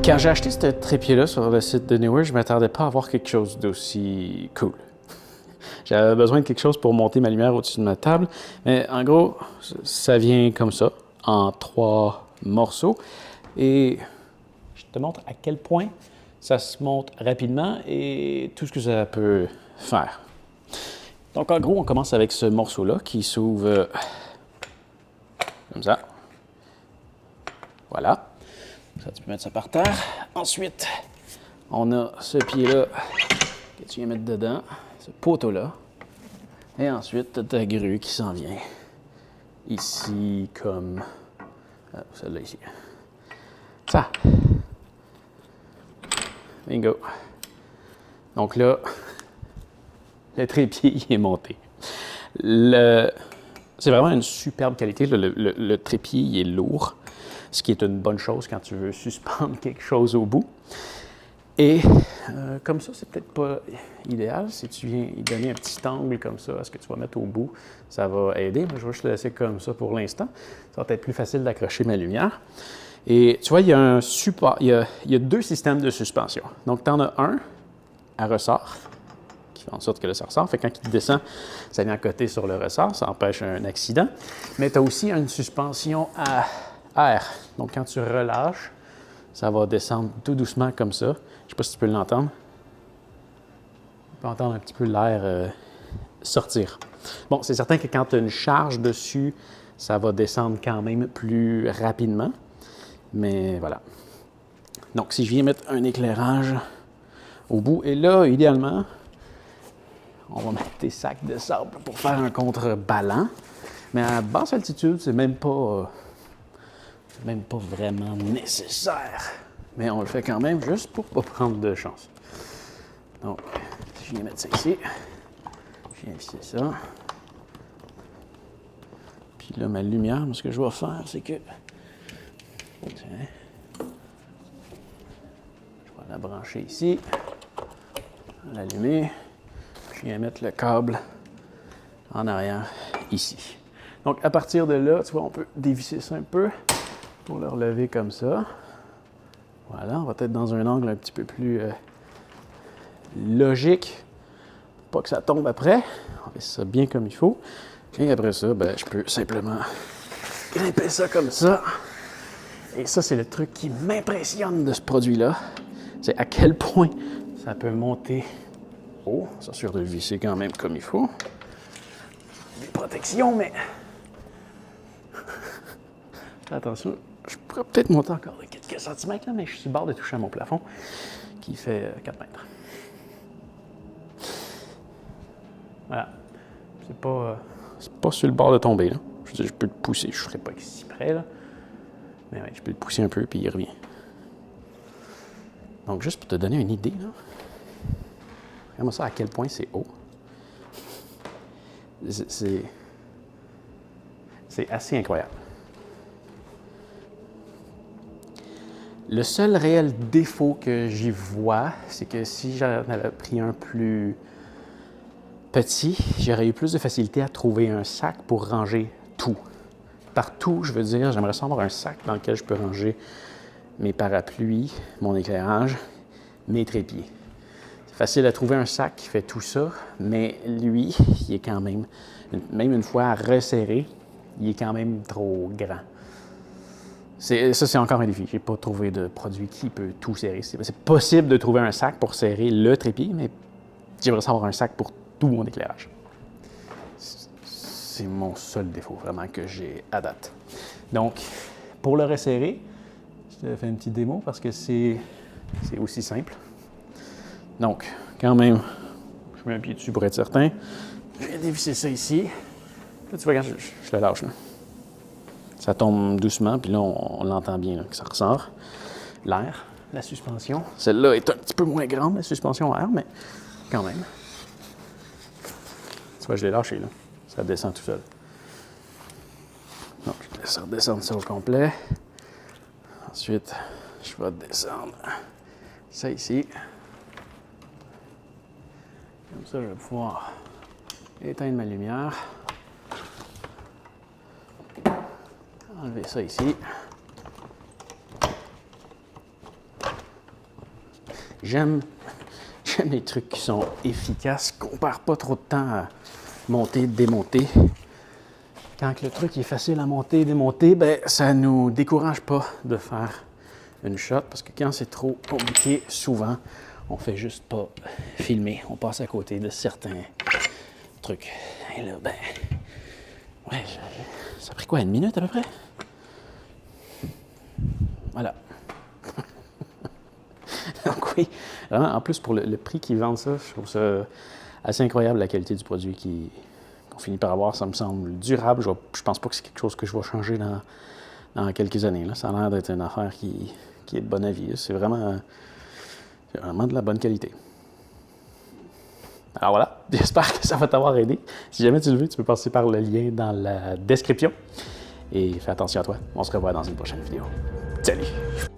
Quand j'ai acheté ce trépied-là sur le site de Neewer, je ne m'attendais pas à avoir quelque chose d'aussi cool. J'avais besoin de quelque chose pour monter ma lumière au-dessus de ma table, mais en gros, ça vient comme ça, en 3 morceaux. Et je te montre à quel point ça se monte rapidement et tout ce que ça peut faire. Donc en gros, on commence avec ce morceau-là qui s'ouvre comme ça. Voilà. Ça, tu peux mettre ça par terre. Ensuite, on a ce pied-là que tu viens mettre dedans, ce poteau-là. Et ensuite, tu as ta grue qui s'en vient ici comme celle-là ici. Ça. Bingo. Donc là, le trépied il est monté. C'est vraiment une superbe qualité. Le trépied il est lourd, ce qui est une bonne chose quand tu veux suspendre quelque chose au bout. Et comme ça, c'est peut-être pas idéal. Si tu viens y donner un petit angle comme ça à ce que tu vas mettre au bout, ça va aider. Moi, je vais juste le laisser comme ça pour l'instant. Ça va être plus facile d'accrocher ma lumière. Et tu vois, il y a un support, il y a 2 systèmes de suspension. Donc, tu en as un à ressort, qui fait en sorte que là, ça ressort. Fait que quand il descend, ça vient à côté sur le ressort, ça empêche un accident. Mais tu as aussi une suspension à air. Donc, quand tu relâches, ça va descendre tout doucement comme ça. Je ne sais pas si tu peux l'entendre. On peut entendre un petit peu l'air sortir. Bon, c'est certain que quand tu as une charge dessus, ça va descendre quand même plus rapidement. Mais voilà. Donc, si je viens mettre un éclairage au bout, et là, idéalement, on va mettre des sacs de sable pour faire un contrebalan. Mais à basse altitude, c'est même pas vraiment nécessaire. Mais on le fait quand même juste pour ne pas prendre de chance. Donc, si je viens mettre ça ici, je viens visser ça. Puis là, ma lumière, ce que je vais faire, c'est que... Tiens. Je vais la brancher ici, l'allumer, puis je viens mettre le câble en arrière ici. Donc, à partir de là, tu vois, on peut dévisser ça un peu pour le relever comme ça. Voilà, on va être dans un angle un petit peu plus logique, pas que ça tombe après. On laisse ça bien comme il faut. Et après ça, ben, je peux simplement grimper ça comme ça. Et ça, c'est le truc qui m'impressionne de ce produit-là. C'est à quel point ça peut monter haut. S'assure de le visser quand même comme il faut. Des protections, mais... Attention, je pourrais peut-être monter encore de quelques centimètres, là, mais je suis sur le bord de toucher à mon plafond, qui fait 4 mètres. Voilà. C'est pas sur le bord de tomber, là. Je veux dire, je peux le pousser. Je ne serais pas si près, là. Mais ouais, je peux le pousser un peu, puis il revient. Donc, juste pour te donner une idée, là. Regarde-moi ça, à quel point c'est haut. C'est assez incroyable. Le seul réel défaut que j'y vois, c'est que si j'en avais pris un plus petit, j'aurais eu plus de facilité à trouver un sac pour ranger tout. Partout, je veux dire, j'aimerais ça avoir un sac dans lequel je peux ranger mes parapluies, mon éclairage, mes trépieds. C'est facile à trouver un sac qui fait tout ça, mais lui, il est quand même une fois resserré, il est quand même trop grand. Ça, c'est encore un défi. Je n'ai pas trouvé de produit qui peut tout serrer. C'est possible de trouver un sac pour serrer le trépied, mais j'aimerais savoir un sac pour tout mon éclairage. C'est mon seul défaut, vraiment, que j'ai à date. Donc, pour le resserrer, je te fais une petite démo parce que c'est aussi simple. Donc, quand même, je mets un pied dessus pour être certain. Je vais dévisser ça ici. Là, tu vois, regarde, je le lâche, là. Ça tombe doucement, puis là, on l'entend bien, là, que ça ressort. L'air, la suspension. Celle-là est un petit peu moins grande, la suspension à air, mais quand même. Tu vois, je l'ai lâché, là. Ça descend tout seul. Donc, je laisse redescendre ça au complet. Ensuite, je vais descendre ça ici. Comme ça, je vais pouvoir éteindre ma lumière. Enlever ça ici. J'aime les trucs qui sont efficaces, qu'on perd pas trop de temps à monter, démonter. Quand le truc est facile à monter, démonter, ben ça nous décourage pas de faire une shot, parce que quand c'est trop compliqué, souvent, on fait juste pas filmer. On passe à côté de certains trucs. Et là, ben, ouais, ça a pris quoi, 1 minute à peu près? Voilà. Donc oui, vraiment, en plus pour le prix qu'ils vendent ça, je trouve ça assez incroyable, la qualité du produit qu'on finit par avoir. Ça me semble durable. Je pense pas que c'est quelque chose que je vais changer dans quelques années. Là. Ça a l'air d'être une affaire qui est de bon avis. C'est vraiment de la bonne qualité. Alors voilà, j'espère que ça va t'avoir aidé. Si jamais tu le veux, tu peux passer par le lien dans la description. Et fais attention à toi. On se revoit dans une prochaine vidéo. Salut!